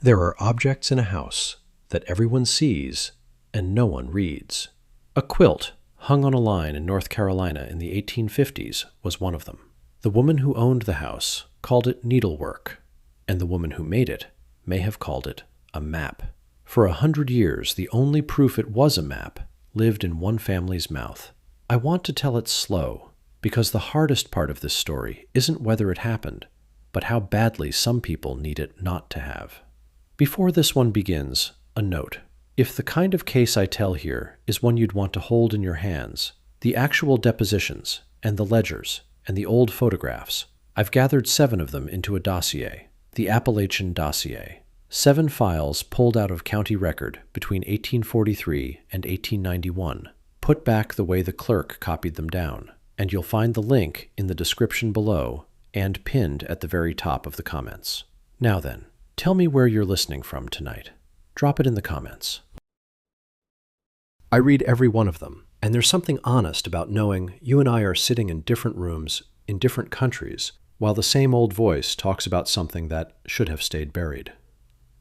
There are objects in a house that everyone sees and no one reads. A quilt hung on a line in North Carolina in the 1850s was one of them. The woman who owned the house called it needlework, and the woman who made it may have called it a map. For 100 years, the only proof it was a map lived in one family's mouth. I want to tell it slow, because the hardest part of this story isn't whether it happened, but how badly some people need it not to have. Before this one begins, a note. If the kind of case I tell here is one you'd want to hold in your hands, the actual depositions and the ledgers and the old photographs, I've gathered 7 of them into a dossier, the Appalachian Dossier. 7 files pulled out of county record between 1843 and 1891, put back the way the clerk copied them down, and you'll find the link in the description below and pinned at the very top of the comments. Now then, tell me where you're listening from tonight. Drop it in the comments. I read every one of them, and there's something honest about knowing you and I are sitting in different rooms in different countries while the same old voice talks about something that should have stayed buried.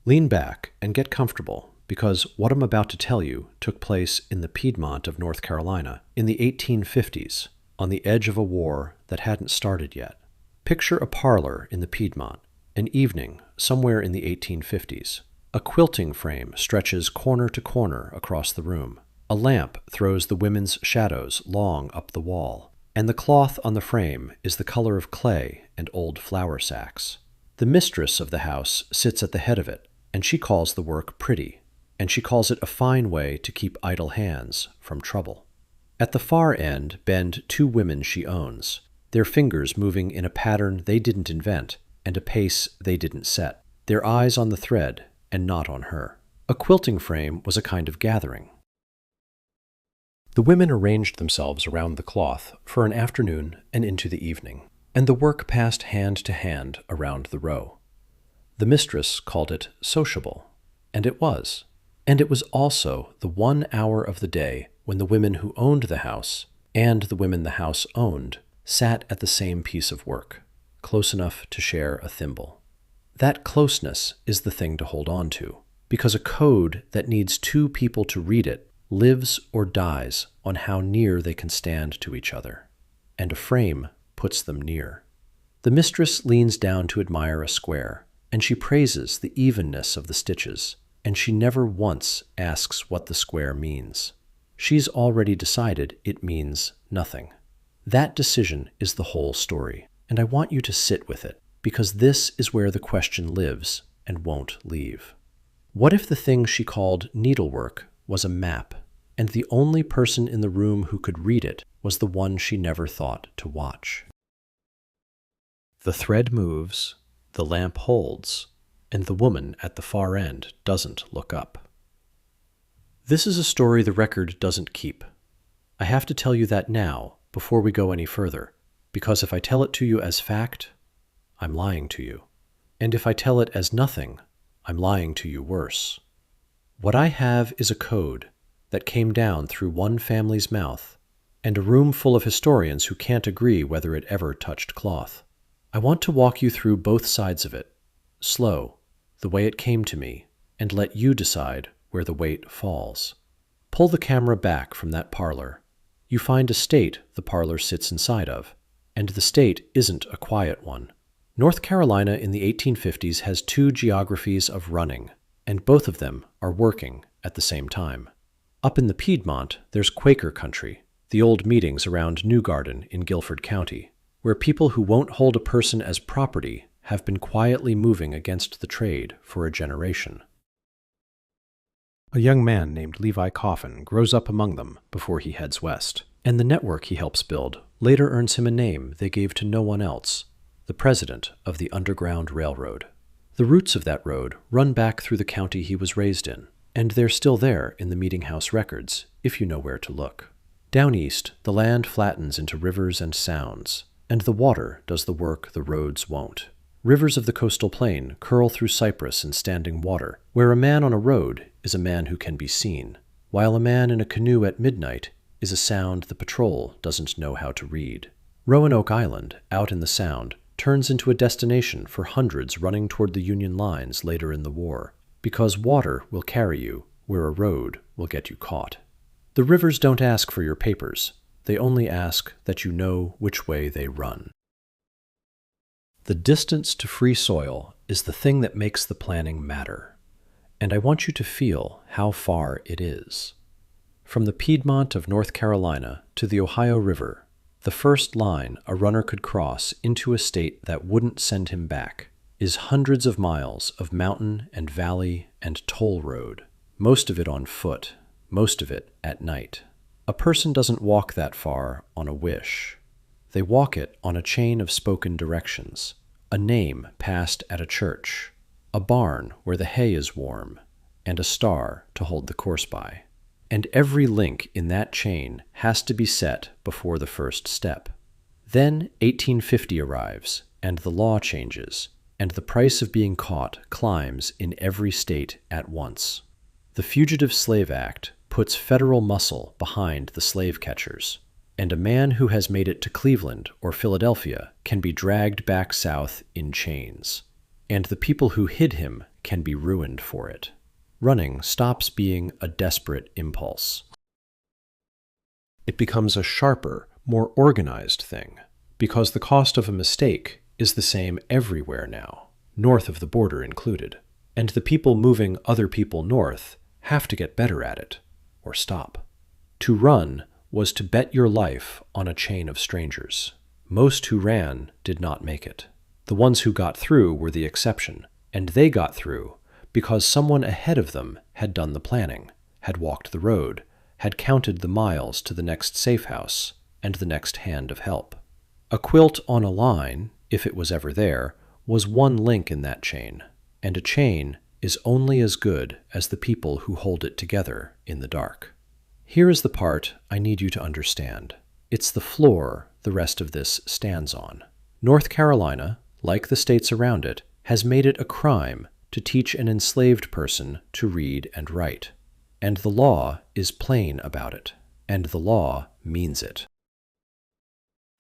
Lean back and get comfortable, because what I'm about to tell you took place in the Piedmont of North Carolina in the 1850s, on the edge of a war that hadn't started yet. Picture a parlor in the Piedmont, an evening somewhere in the 1850s. A quilting frame stretches corner to corner across the room. A lamp throws the women's shadows long up the wall, and the cloth on the frame is the color of clay and old flour sacks. The mistress of the house sits at the head of it, and she calls the work pretty, and she calls it a fine way to keep idle hands from trouble. At the far end bend 2 women she owns, their fingers moving in a pattern they didn't invent and a pace they didn't set, their eyes on the thread and not on her. A quilting frame was a kind of gathering. The women arranged themselves around the cloth for an afternoon and into the evening, and the work passed hand to hand around the row. The mistress called it sociable, and it was. And it was also the 1 hour of the day when the women who owned the house and the women the house owned sat at the same piece of work, close enough to share a thimble. That closeness is the thing to hold on to, because a code that needs 2 people to read it lives or dies on how near they can stand to each other, and a frame puts them near. The mistress leans down to admire a square, and she praises the evenness of the stitches, and she never once asks what the square means. She's already decided it means nothing. That decision is the whole story, and I want you to sit with it, because this is where the question lives and won't leave. What if the thing she called needlework was a map, and the only person in the room who could read it was the one she never thought to watch? The thread moves, the lamp holds, and the woman at the far end doesn't look up. This is a story the record doesn't keep. I have to tell you that now, before we go any further, because if I tell it to you as fact, I'm lying to you. And if I tell it as nothing, I'm lying to you worse. What I have is a code that came down through one family's mouth, and a room full of historians who can't agree whether it ever touched cloth. I want to walk you through both sides of it, slow, the way it came to me, and let you decide where the weight falls. Pull the camera back from that parlor. You find a state the parlor sits inside of, and the state isn't a quiet one. North Carolina in the 1850s has 2 geographies of running, and both of them are working at the same time. Up in the Piedmont, there's Quaker country, the old meetings around New Garden in Guilford County, where people who won't hold a person as property have been quietly moving against the trade for a generation. A young man named Levi Coffin grows up among them before he heads west, and the network he helps build later earns him a name they gave to no one else, the president of the Underground Railroad. The roots of that road run back through the county he was raised in, and they're still there in the meeting house records, if you know where to look. Down east, the land flattens into rivers and sounds, and the water does the work the roads won't. Rivers of the coastal plain curl through cypress and standing water, where a man on a road is a man who can be seen, while a man in a canoe at midnight is a sound the patrol doesn't know how to read. Roanoke Island, out in the Sound, turns into a destination for hundreds running toward the Union lines later in the war, because water will carry you where a road will get you caught. The rivers don't ask for your papers. They only ask that you know which way they run. The distance to free soil is the thing that makes the planning matter, and I want you to feel how far it is. From the Piedmont of North Carolina to the Ohio River, the first line a runner could cross into a state that wouldn't send him back is hundreds of miles of mountain and valley and toll road, most of it on foot, most of it at night. A person doesn't walk that far on a wish. They walk it on a chain of spoken directions, a name passed at a church, a barn where the hay is warm, and a star to hold the course by. And every link in that chain has to be set before the first step. Then 1850 arrives, and the law changes, and the price of being caught climbs in every state at once. The Fugitive Slave Act puts federal muscle behind the slave catchers, and a man who has made it to Cleveland or Philadelphia can be dragged back south in chains, and the people who hid him can be ruined for it. Running stops being a desperate impulse. It becomes a sharper, more organized thing, because the cost of a mistake is the same everywhere now, north of the border included, and the people moving other people north have to get better at it, or stop. To run was to bet your life on a chain of strangers. Most who ran did not make it. The ones who got through were the exception, and they got through because someone ahead of them had done the planning, had walked the road, had counted the miles to the next safe house and the next hand of help. A quilt on a line, if it was ever there, was one link in that chain, and a chain is only as good as the people who hold it together in the dark. Here is the part I need you to understand. It's the floor the rest of this stands on. North Carolina, like the states around it, has made it a crime to teach an enslaved person to read and write. And the law is plain about it, and the law means it.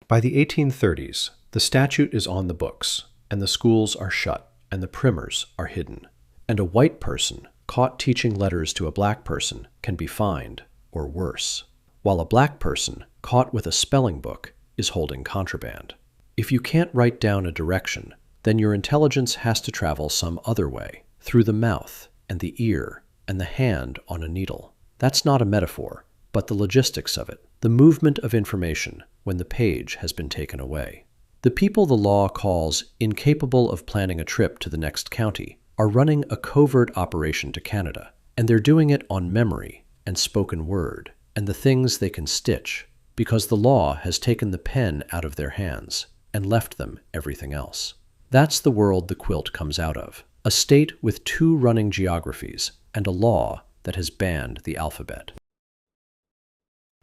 By the 1830s, the statute is on the books, and the schools are shut, and the primers are hidden. And a white person caught teaching letters to a black person can be fined, or worse, while a black person caught with a spelling book is holding contraband. If you can't write down a direction, then your intelligence has to travel some other way, through the mouth and the ear and the hand on a needle. That's not a metaphor, but the logistics of it, the movement of information when the page has been taken away. The people the law calls incapable of planning a trip to the next county are running a covert operation to Canada, and they're doing it on memory and spoken word and the things they can stitch, because the law has taken the pen out of their hands and left them everything else. That's the world the quilt comes out of, a state with two running geographies and a law that has banned the alphabet.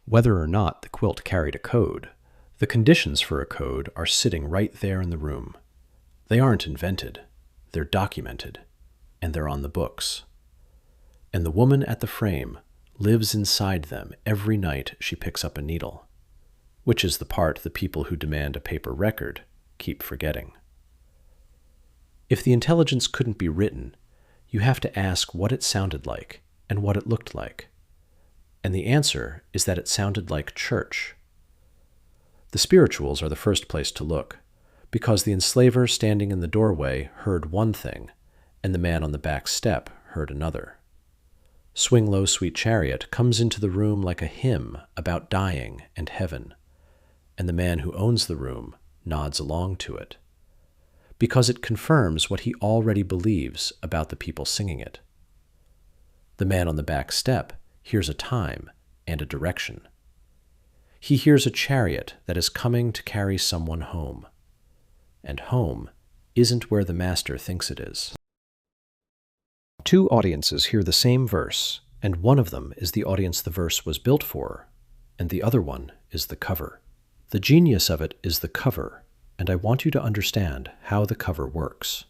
Whether or not the quilt carried a code, the conditions for a code are sitting right there in the room. They aren't invented, they're documented, and they're on the books. And the woman at the frame lives inside them every night she picks up a needle, which is the part the people who demand a paper record keep forgetting. If the intelligence couldn't be written, you have to ask what it sounded like and what it looked like. And the answer is that it sounded like church. The spirituals are the first place to look, because the enslaver standing in the doorway heard one thing, and the man on the back step heard another. Swing Low, Sweet Chariot comes into the room like a hymn about dying and heaven, and the man who owns the room nods along to it, because it confirms what he already believes about the people singing it. The man on the back step hears a time and a direction. He hears a chariot that is coming to carry someone home, and home isn't where the master thinks it is. Two audiences hear the same verse, and one of them is the audience the verse was built for, and the other one is the cover. The genius of it is the cover, and I want you to understand how the cover works.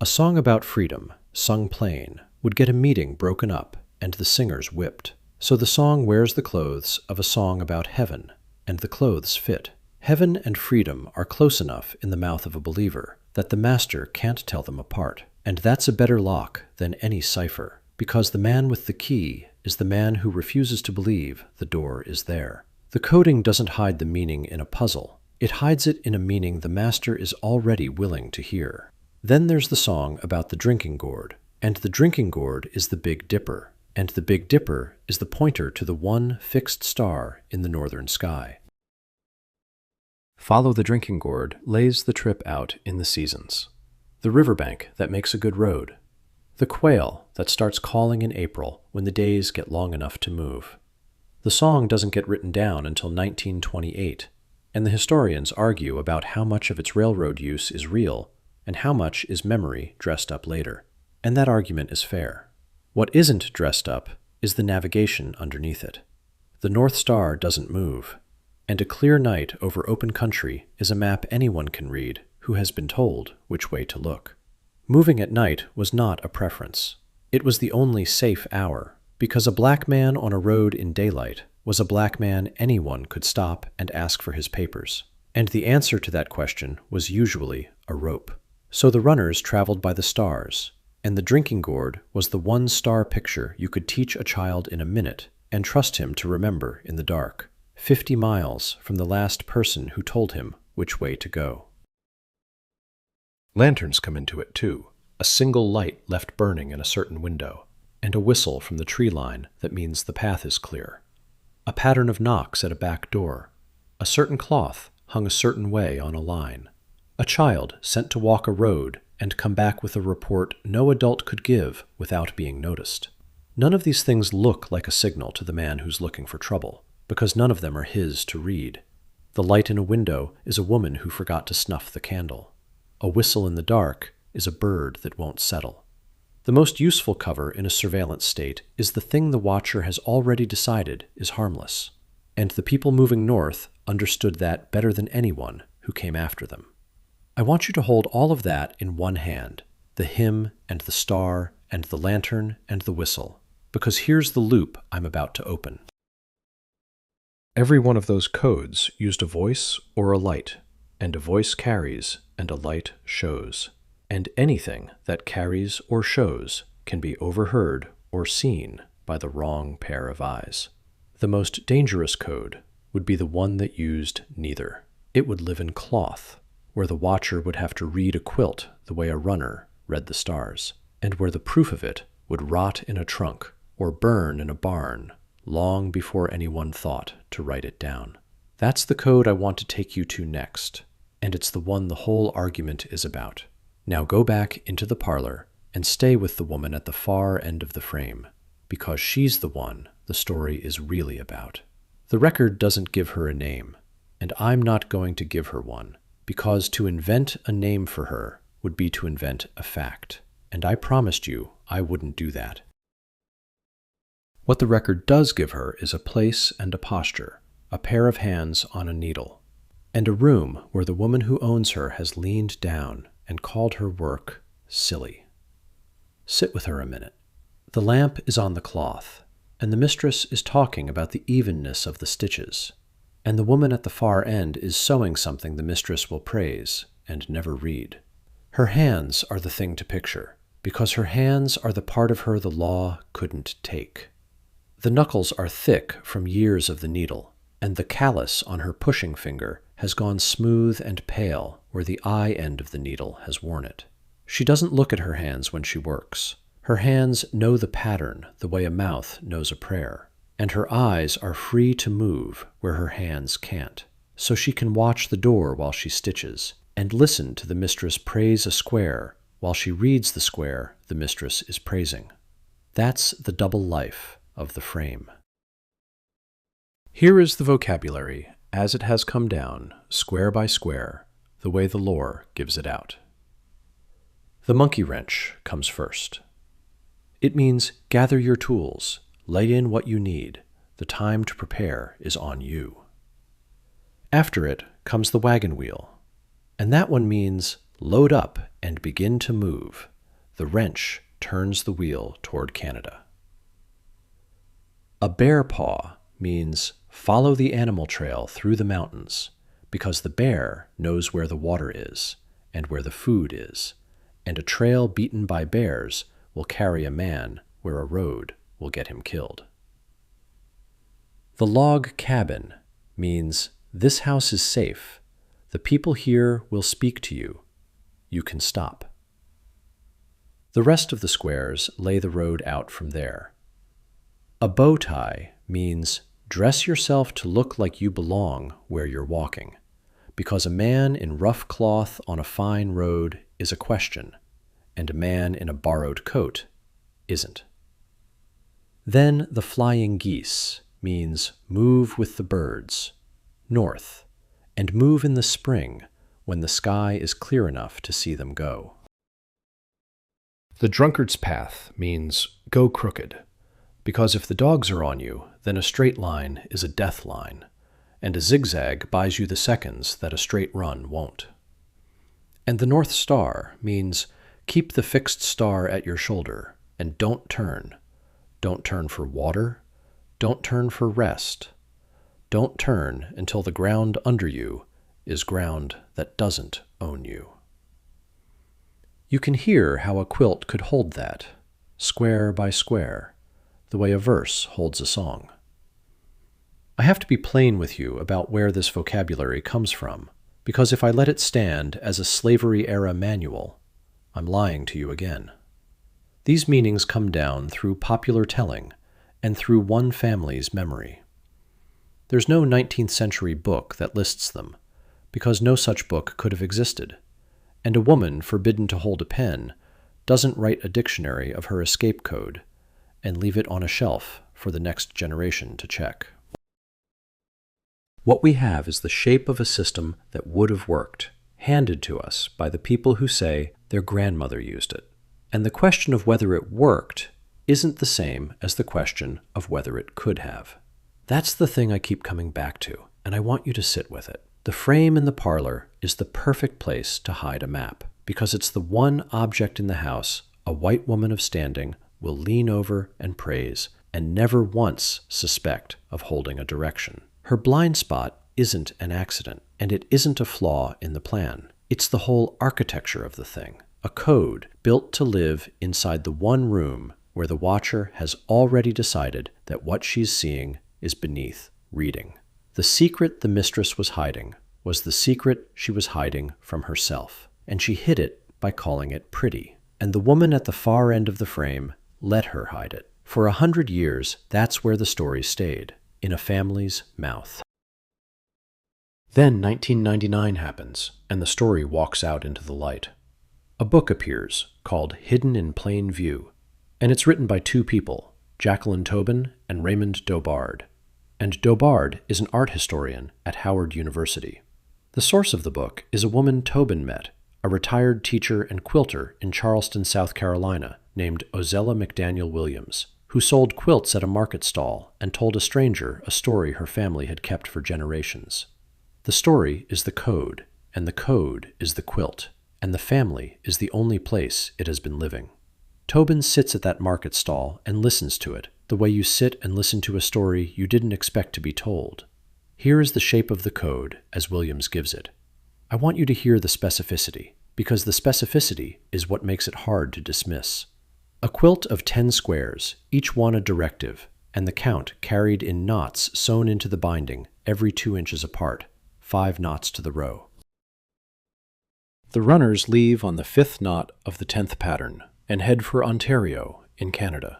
A song about freedom, sung plain, would get a meeting broken up and the singers whipped. So the song wears the clothes of a song about heaven, and the clothes fit. Heaven and freedom are close enough in the mouth of a believer that the master can't tell them apart, and that's a better lock than any cipher, because the man with the key is the man who refuses to believe the door is there. The coding doesn't hide the meaning in a puzzle. It hides it in a meaning the master is already willing to hear. Then there's the song about the drinking gourd, and the drinking gourd is the Big Dipper, and the Big Dipper is the pointer to the one fixed star in the northern sky. Follow the Drinking Gourd lays the trip out in the seasons. The riverbank that makes a good road. The quail that starts calling in April when the days get long enough to move. The song doesn't get written down until 1928, and the historians argue about how much of its railroad use is real and how much is memory dressed up later. And that argument is fair. What isn't dressed up is the navigation underneath it. The North Star doesn't move, and a clear night over open country is a map anyone can read who has been told which way to look. Moving at night was not a preference. It was the only safe hour, because a black man on a road in daylight was a black man anyone could stop and ask for his papers, and the answer to that question was usually a rope. So the runners traveled by the stars, and the drinking gourd was the one-star picture you could teach a child in a minute and trust him to remember in the dark, 50 miles from the last person who told him which way to go. Lanterns come into it, too, a single light left burning in a certain window, and a whistle from the tree line that means the path is clear. A pattern of knocks at a back door, a certain cloth hung a certain way on a line, a child sent to walk a road and come back with a report no adult could give without being noticed. None of these things look like a signal to the man who's looking for trouble, because none of them are his to read. The light in a window is a woman who forgot to snuff the candle. A whistle in the dark is a bird that won't settle. The most useful cover in a surveillance state is the thing the watcher has already decided is harmless, and the people moving north understood that better than anyone who came after them. I want you to hold all of that in one hand, the hymn and the star and the lantern and the whistle, because here's the loop I'm about to open. Every one of those codes used a voice or a light, and a voice carries and a light shows, and anything that carries or shows can be overheard or seen by the wrong pair of eyes. The most dangerous code would be the one that used neither. It would live in cloth, where the watcher would have to read a quilt the way a runner read the stars, and where the proof of it would rot in a trunk or burn in a barn long before anyone thought to write it down. That's the code I want to take you to next, and it's the one the whole argument is about. Now go back into the parlor and stay with the woman at the far end of the frame, because she's the one the story is really about. The record doesn't give her a name, and I'm not going to give her one, because to invent a name for her would be to invent a fact, and I promised you I wouldn't do that. What the record does give her is a place and a posture, a pair of hands on a needle, and a room where the woman who owns her has leaned down and called her work silly. Sit with her a minute. The lamp is on the cloth, and the mistress is talking about the evenness of the stitches, and the woman at the far end is sewing something the mistress will praise and never read. Her hands are the thing to picture, because her hands are the part of her the law couldn't take. The knuckles are thick from years of the needle, and the callus on her pushing finger has gone smooth and pale where the eye end of the needle has worn it. She doesn't look at her hands when she works. Her hands know the pattern the way a mouth knows a prayer, and her eyes are free to move where her hands can't, so she can watch the door while she stitches, and listen to the mistress praise a square while she reads the square the mistress is praising. That's the double life of the frame. Here is the vocabulary as it has come down, square by square, the way the lore gives it out. The monkey wrench comes first. It means gather your tools, lay in what you need, the time to prepare is on you. After it comes the wagon wheel, and that one means load up and begin to move. The wrench turns the wheel toward Canada. A bear paw means follow the animal trail through the mountains, because the bear knows where the water is and where the food is, and a trail beaten by bears will carry a man where a road will get him killed. The log cabin means this house is safe. The people here will speak to you. You can stop. The rest of the squares lay the road out from there. A bow tie means dress yourself to look like you belong where you're walking, because a man in rough cloth on a fine road is a question, and a man in a borrowed coat isn't. Then the flying geese means move with the birds, north, and move in the spring when the sky is clear enough to see them go. The drunkard's path means go crooked, because if the dogs are on you, then a straight line is a death line, and a zigzag buys you the seconds that a straight run won't. And the North Star means keep the fixed star at your shoulder and don't turn. Don't turn for water. Don't turn for rest. Don't turn until the ground under you is ground that doesn't own you. You can hear how a quilt could hold that, square by square, the way a verse holds a song. I have to be plain with you about where this vocabulary comes from, because if I let it stand as a slavery-era manual, I'm lying to you again. These meanings come down through popular telling and through one family's memory. There's no 19th century book that lists them, because no such book could have existed, and a woman forbidden to hold a pen doesn't write a dictionary of her escape code and leave it on a shelf for the next generation to check. What we have is the shape of a system that would have worked, handed to us by the people who say their grandmother used it. And the question of whether it worked isn't the same as the question of whether it could have. That's the thing I keep coming back to, and I want you to sit with it. The frame in the parlor is the perfect place to hide a map, because it's the one object in the house a white woman of standing will lean over and praise, and never once suspect of holding a direction. Her blind spot isn't an accident, and it isn't a flaw in the plan. It's the whole architecture of the thing, a code built to live inside the one room where the watcher has already decided that what she's seeing is beneath reading. The secret the mistress was hiding was the secret she was hiding from herself, and she hid it by calling it pretty. And the woman at the far end of the frame let her hide it. For 100 years, that's where the story stayed, in a family's mouth. Then 1999 happens, and the story walks out into the light. A book appears called Hidden in Plain View, and it's written by two people, Jacqueline Tobin and Raymond Dobard. And Dobard is an art historian at Howard University. The source of the book is a woman Tobin met, a retired teacher and quilter in Charleston, South Carolina, named Ozella McDaniel Williams, who sold quilts at a market stall and told a stranger a story her family had kept for generations. The story is the code, and the code is the quilt, and the family is the only place it has been living. Tobin sits at that market stall and listens to it, the way you sit and listen to a story you didn't expect to be told. Here is the shape of the code as Williams gives it. I want you to hear the specificity, because the specificity is what makes it hard to dismiss. A quilt of 10 squares, each one a directive, and the count carried in knots sewn into the binding every 2 inches apart, 5 knots to the row. The runners leave on the 5th knot of the 10th pattern and head for Ontario in Canada.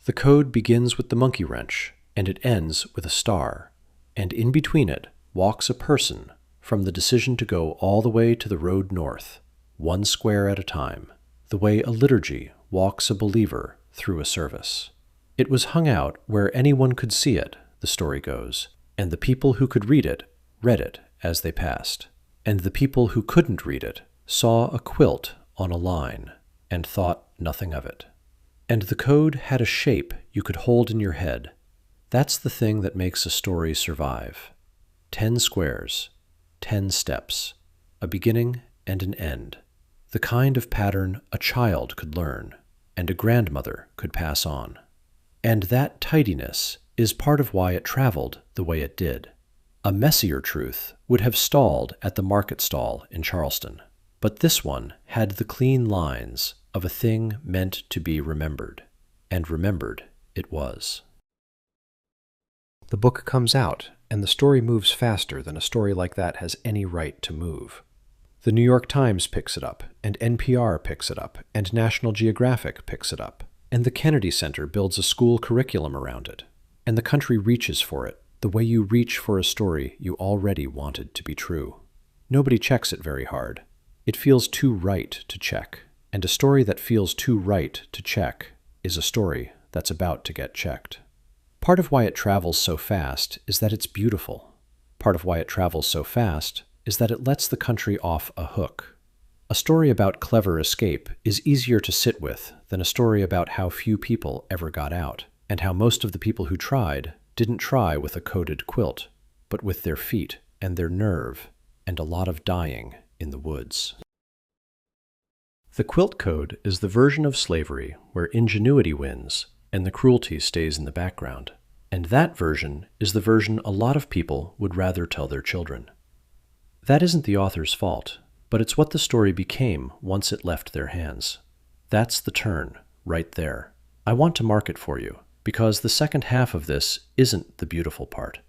The code begins with the monkey wrench, and it ends with a star, and in between it walks a person from the decision to go all the way to the road north, 1 square at a time, the way a liturgy walks a believer through a service. It was hung out where anyone could see it, the story goes, and the people who could read it read it as they passed, and the people who couldn't read it saw a quilt on a line and thought nothing of it. And the code had a shape you could hold in your head. That's the thing that makes a story survive. 10 squares, 10 steps, a beginning and an end, the kind of pattern a child could learn and a grandmother could pass on. And that tidiness is part of why it traveled the way it did. A messier truth would have stalled at the market stall in Charleston, but this one had the clean lines of a thing meant to be remembered, and remembered it was. The book comes out, and the story moves faster than a story like that has any right to move. The New York Times picks it up, and NPR picks it up, and National Geographic picks it up, and the Kennedy Center builds a school curriculum around it, and the country reaches for it the way you reach for a story you already wanted to be true. Nobody checks it very hard. It feels too right to check, and a story that feels too right to check is a story that's about to get checked. Part of why it travels so fast is that it's beautiful. Part of why it travels so fast is that it lets the country off a hook. A story about clever escape is easier to sit with than a story about how few people ever got out, and how most of the people who tried didn't try with a coded quilt, but with their feet and their nerve, and a lot of dying in the woods. The quilt code is the version of slavery where ingenuity wins and the cruelty stays in the background, and that version is the version a lot of people would rather tell their children. That isn't the author's fault, but it's what the story became once it left their hands. That's the turn, right there. I want to mark it for you, because the second half of this isn't the beautiful part.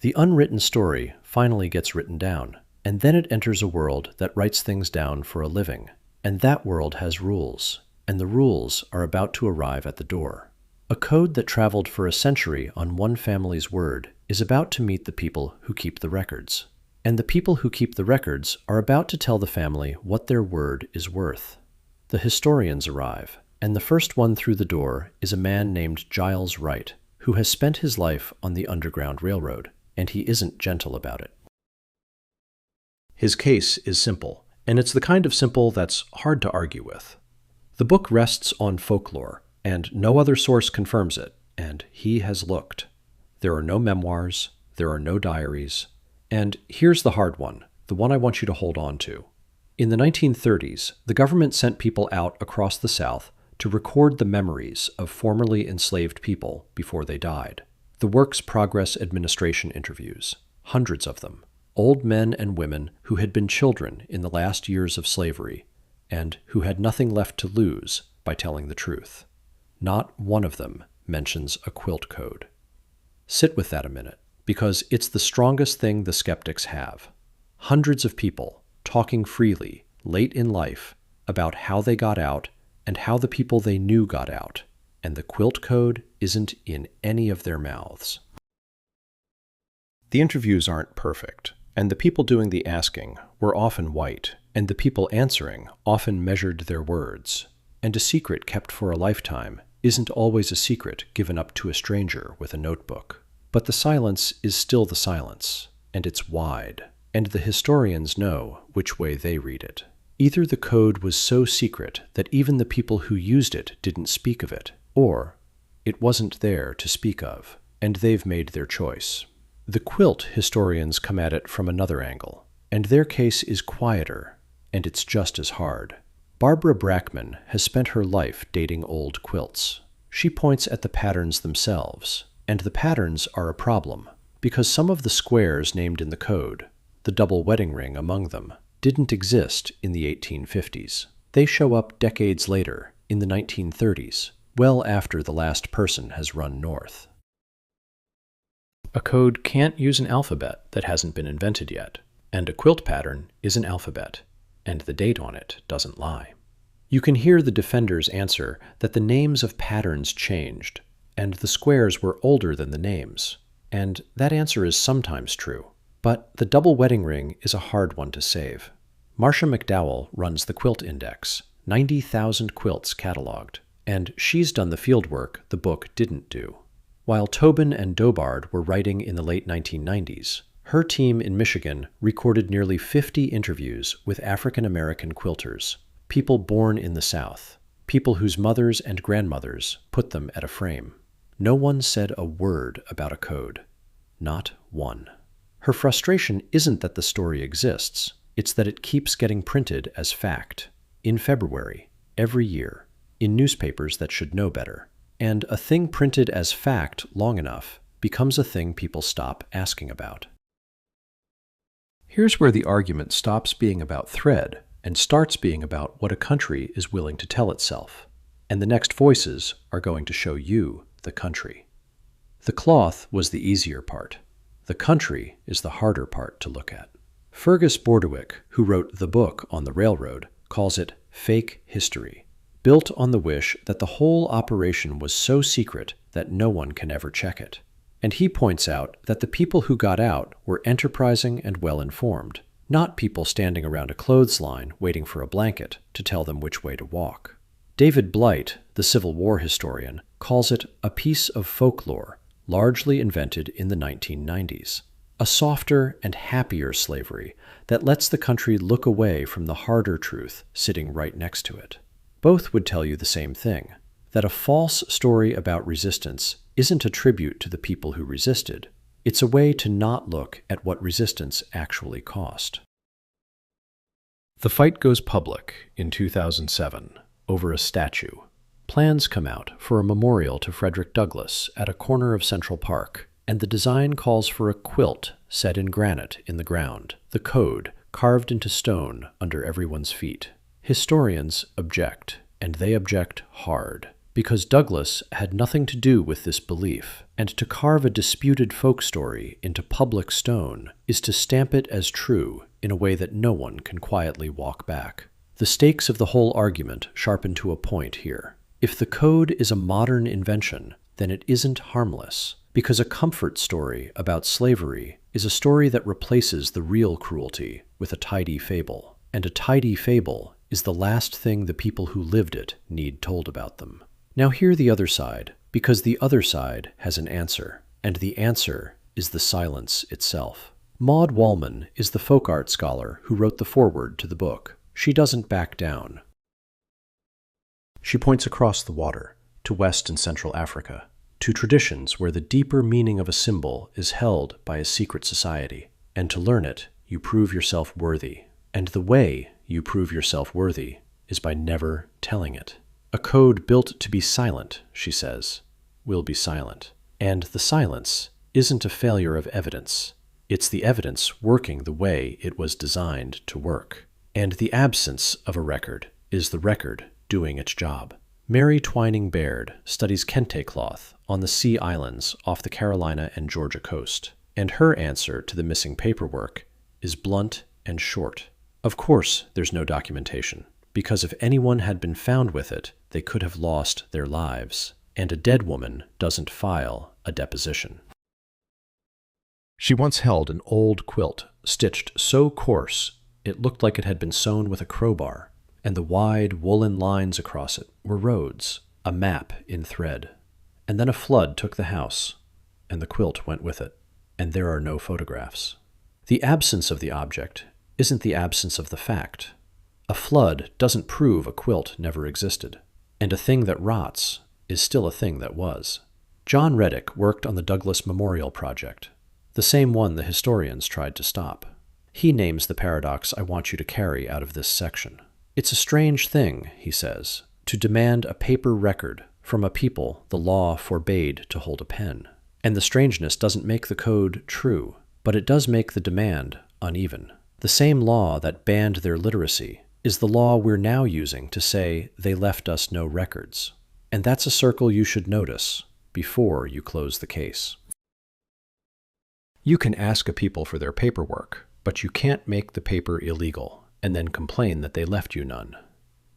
The unwritten story finally gets written down, and then it enters a world that writes things down for a living, and that world has rules, and the rules are about to arrive at the door. A code that traveled for a century on one family's word is about to meet the people who keep the records. And the people who keep the records are about to tell the family what their word is worth. The historians arrive, and the first one through the door is a man named Giles Wright, who has spent his life on the Underground Railroad, and he isn't gentle about it. His case is simple, and it's the kind of simple that's hard to argue with. The book rests on folklore, and no other source confirms it, and he has looked. There are no memoirs, there are no diaries, and here's the hard one, the one I want you to hold on to. In the 1930s, the government sent people out across the South to record the memories of formerly enslaved people before they died. The Works Progress Administration interviews, hundreds of them, old men and women who had been children in the last years of slavery, and who had nothing left to lose by telling the truth. Not one of them mentions a quilt code. Sit with that a minute, because it's the strongest thing the skeptics have. Hundreds of people talking freely, late in life, about how they got out and how the people they knew got out, and the quilt code isn't in any of their mouths. The interviews aren't perfect, and the people doing the asking were often white, and the people answering often measured their words, and a secret kept for a lifetime isn't always a secret given up to a stranger with a notebook. But the silence is still the silence, and it's wide, and the historians know which way they read it. Either the code was so secret that even the people who used it didn't speak of it, or it wasn't there to speak of, and they've made their choice. The quilt historians come at it from another angle, and their case is quieter, and it's just as hard. Barbara Brackman has spent her life dating old quilts. She points at the patterns themselves, and the patterns are a problem, because some of the squares named in the code, the double wedding ring among them, didn't exist in the 1850s. They show up decades later, in the 1930s, well after the last person has run north. A code can't use an alphabet that hasn't been invented yet, and a quilt pattern is an alphabet, and the date on it doesn't lie. You can hear the defenders answer that the names of patterns changed, and the squares were older than the names, and that answer is sometimes true. But the double wedding ring is a hard one to save. Marcia McDowell runs the Quilt Index, 90,000 quilts cataloged, and she's done the fieldwork the book didn't do. While Tobin and Dobard were writing in the late 1990s, her team in Michigan recorded nearly 50 interviews with African American quilters, people born in the South, people whose mothers and grandmothers put them at a frame. No one said a word about a code. Not one. Her frustration isn't that the story exists, it's that it keeps getting printed as fact, in February, every year, in newspapers that should know better. And a thing printed as fact long enough becomes a thing people stop asking about. Here's where the argument stops being about thread and starts being about what a country is willing to tell itself. And the next voices are going to show you the country. The cloth was the easier part. The country is the harder part to look at. Fergus Bordewick, who wrote the book on the railroad, calls it fake history, built on the wish that the whole operation was so secret that no one can ever check it. And he points out that the people who got out were enterprising and well-informed, not people standing around a clothesline waiting for a blanket to tell them which way to walk. David Blight, the Civil War historian, calls it a piece of folklore largely invented in the 1990s, a softer and happier slavery that lets the country look away from the harder truth sitting right next to it. Both would tell you the same thing, that a false story about resistance isn't a tribute to the people who resisted. It's a way to not look at what resistance actually cost. The fight goes public in 2007 over a statue. Plans come out for a memorial to Frederick Douglass at a corner of Central Park, and the design calls for a quilt set in granite in the ground, the code carved into stone under everyone's feet. Historians object, and they object hard, because Douglass had nothing to do with this belief, and to carve a disputed folk story into public stone is to stamp it as true in a way that no one can quietly walk back. The stakes of the whole argument sharpen to a point here. If the code is a modern invention, then it isn't harmless, because a comfort story about slavery is a story that replaces the real cruelty with a tidy fable, and a tidy fable is the last thing the people who lived it need told about them. Now hear the other side, because the other side has an answer, and the answer is the silence itself. Maud Wallman is the folk art scholar who wrote the foreword to the book. She doesn't back down. She points across the water, to West and Central Africa, to traditions where the deeper meaning of a symbol is held by a secret society, and to learn it, you prove yourself worthy. And the way you prove yourself worthy is by never telling it. A code built to be silent, she says, will be silent. And the silence isn't a failure of evidence. It's the evidence working the way it was designed to work. And the absence of a record is the record doing its job. Mary Twining Baird studies kente cloth on the Sea Islands off the Carolina and Georgia coast, and her answer to the missing paperwork is blunt and short. Of course, there's no documentation, because if anyone had been found with it, they could have lost their lives, and a dead woman doesn't file a deposition. She once held an old quilt stitched so coarse it looked like it had been sewn with a crowbar, and the wide woolen lines across it were roads, a map in thread. And then a flood took the house, and the quilt went with it, and there are no photographs. The absence of the object isn't the absence of the fact. A flood doesn't prove a quilt never existed, and a thing that rots is still a thing that was. John Reddick worked on the Douglass Memorial Project, the same one the historians tried to stop. He names the paradox I want you to carry out of this section. It's a strange thing, he says, to demand a paper record from a people the law forbade to hold a pen. And the strangeness doesn't make the code true, but it does make the demand uneven. The same law that banned their literacy is the law we're now using to say they left us no records. And that's a circle you should notice before you close the case. You can ask a people for their paperwork, but you can't make the paper illegal and then complain that they left you none.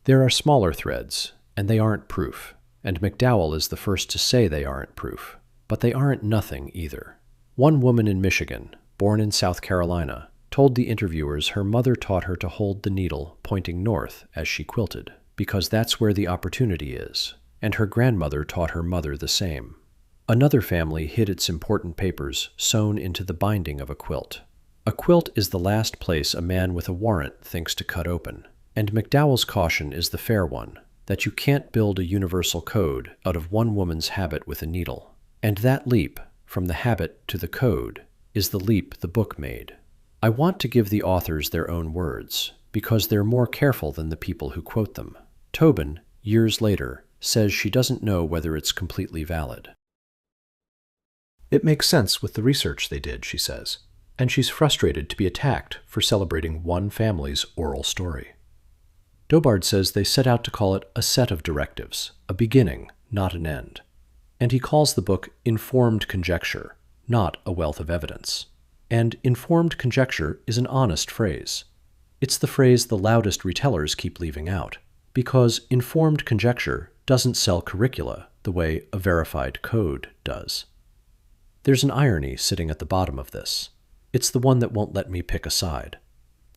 There are smaller threads, and they aren't proof, and McDowell is the first to say they aren't proof, but they aren't nothing either. One woman in Michigan, born in South Carolina, told the interviewers her mother taught her to hold the needle pointing north as she quilted, because that's where the opportunity is, and her grandmother taught her mother the same. Another family hid its important papers sewn into the binding of a quilt. A quilt is the last place a man with a warrant thinks to cut open, and McDowell's caution is the fair one, that you can't build a universal code out of one woman's habit with a needle. And that leap, from the habit to the code, is the leap the book made. I want to give the authors their own words, because they're more careful than the people who quote them. Tobin, years later, says she doesn't know whether it's completely valid. It makes sense with the research they did, she says, and she's frustrated to be attacked for celebrating one family's oral story. Dobard says they set out to call it a set of directives, a beginning, not an end. And he calls the book Informed Conjecture, not a wealth of evidence. And informed conjecture is an honest phrase. It's the phrase the loudest retellers keep leaving out, because informed conjecture doesn't sell curricula the way a verified code does. There's an irony sitting at the bottom of this. It's the one that won't let me pick a side.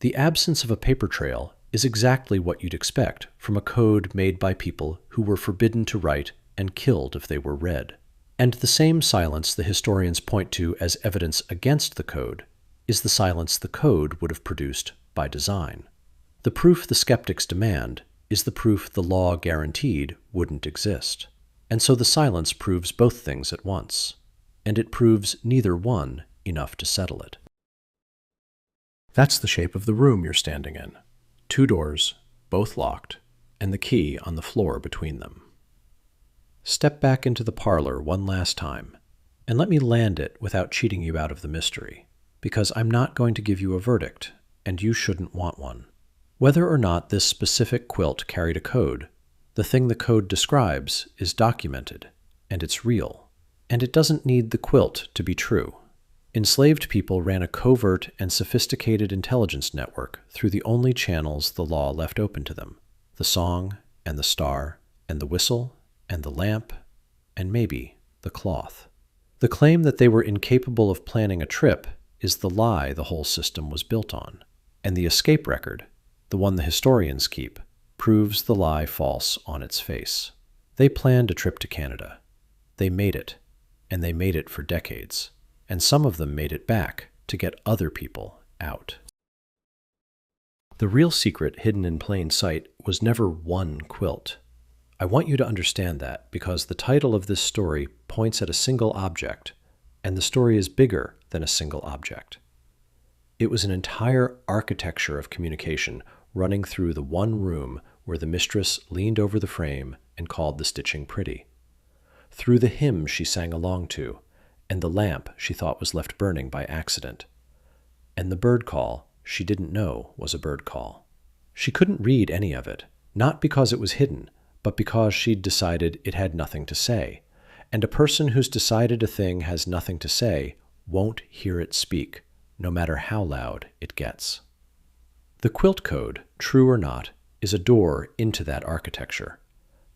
The absence of a paper trail is exactly what you'd expect from a code made by people who were forbidden to write and killed if they were read. And the same silence the historians point to as evidence against the code is the silence the code would have produced by design. The proof the skeptics demand is the proof the law guaranteed wouldn't exist. And so the silence proves both things at once, and it proves neither one enough to settle it. That's the shape of the room you're standing in. 2 doors, both locked, and the key on the floor between them. Step back into the parlor one last time, and let me land it without cheating you out of the mystery, because I'm not going to give you a verdict, and you shouldn't want one. Whether or not this specific quilt carried a code, the thing the code describes is documented, and it's real, and it doesn't need the quilt to be true. Enslaved people ran a covert and sophisticated intelligence network through the only channels the law left open to them: the song, and the star, and the whistle, and the lamp, and maybe the cloth. The claim that they were incapable of planning a trip is the lie the whole system was built on, and the escape record, the one the historians keep, proves the lie false on its face. They planned a trip to Canada. They made it, and they made it for decades, and some of them made it back to get other people out. The real secret hidden in plain sight was never one quilt. I want you to understand that because the title of this story points at a single object, and the story is bigger than a single object. It was an entire architecture of communication running through the one room where the mistress leaned over the frame and called the stitching pretty, through the hymn she sang along to, and the lamp she thought was left burning by accident, and the bird call she didn't know was a bird call. She couldn't read any of it, not because it was hidden, but because she'd decided it had nothing to say, and a person who's decided a thing has nothing to say won't hear it speak, no matter how loud it gets. The quilt code, true or not, is a door into that architecture.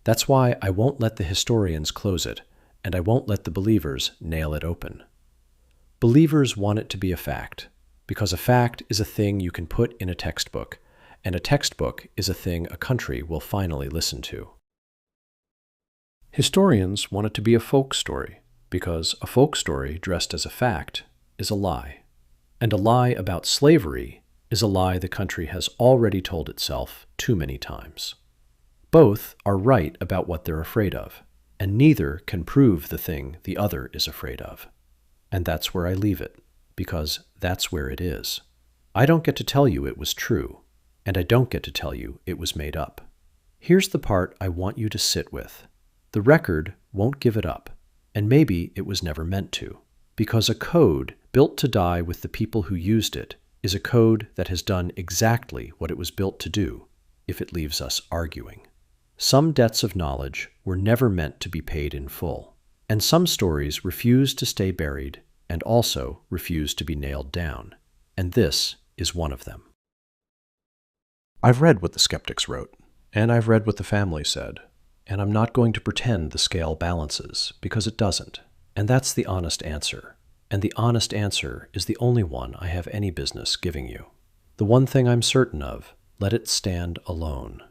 That's why I won't let the historians close it, and I won't let the believers nail it open. Believers want it to be a fact, because a fact is a thing you can put in a textbook, and a textbook is a thing a country will finally listen to. Historians want it to be a folk story, because a folk story dressed as a fact is a lie. And a lie about slavery is a lie the country has already told itself too many times. Both are right about what they're afraid of, and neither can prove the thing the other is afraid of. And that's where I leave it, because that's where it is. I don't get to tell you it was true, and I don't get to tell you it was made up. Here's the part I want you to sit with. The record won't give it up, and maybe it was never meant to, because a code built to die with the people who used it is a code that has done exactly what it was built to do, if it leaves us arguing. Some debts of knowledge were never meant to be paid in full, and some stories refuse to stay buried and also refuse to be nailed down, and this is one of them. I've read what the skeptics wrote, and I've read what the family said, and I'm not going to pretend the scale balances, because it doesn't, and that's the honest answer. And the honest answer is the only one I have any business giving you. The one thing I'm certain of, let it stand alone.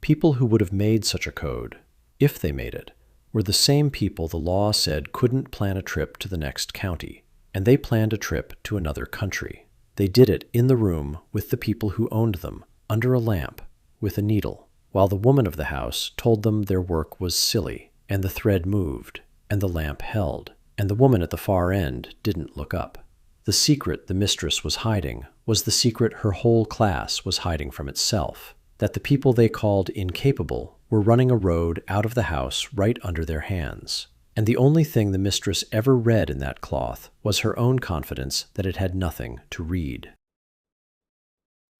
People who would have made such a code, if they made it, were the same people the law said couldn't plan a trip to the next county, and they planned a trip to another country. They did it in the room with the people who owned them, under a lamp, with a needle, while the woman of the house told them their work was silly, and the thread moved, and the lamp held, and the woman at the far end didn't look up. The secret the mistress was hiding was the secret her whole class was hiding from itself, that the people they called incapable were running a road out of the house right under their hands, And the only thing the mistress ever read in that cloth was her own confidence that it had nothing to read.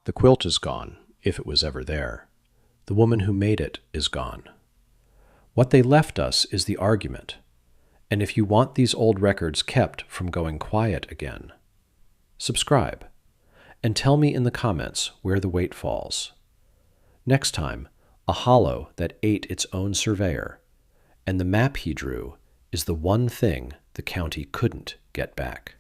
The quilt is gone, if it was ever there. The woman who made it is gone. What they left us is the argument. And if you want these old records kept from going quiet again, subscribe, and tell me in the comments where the weight falls. Next time, a hollow that ate its own surveyor, and the map he drew is the one thing the county couldn't get back.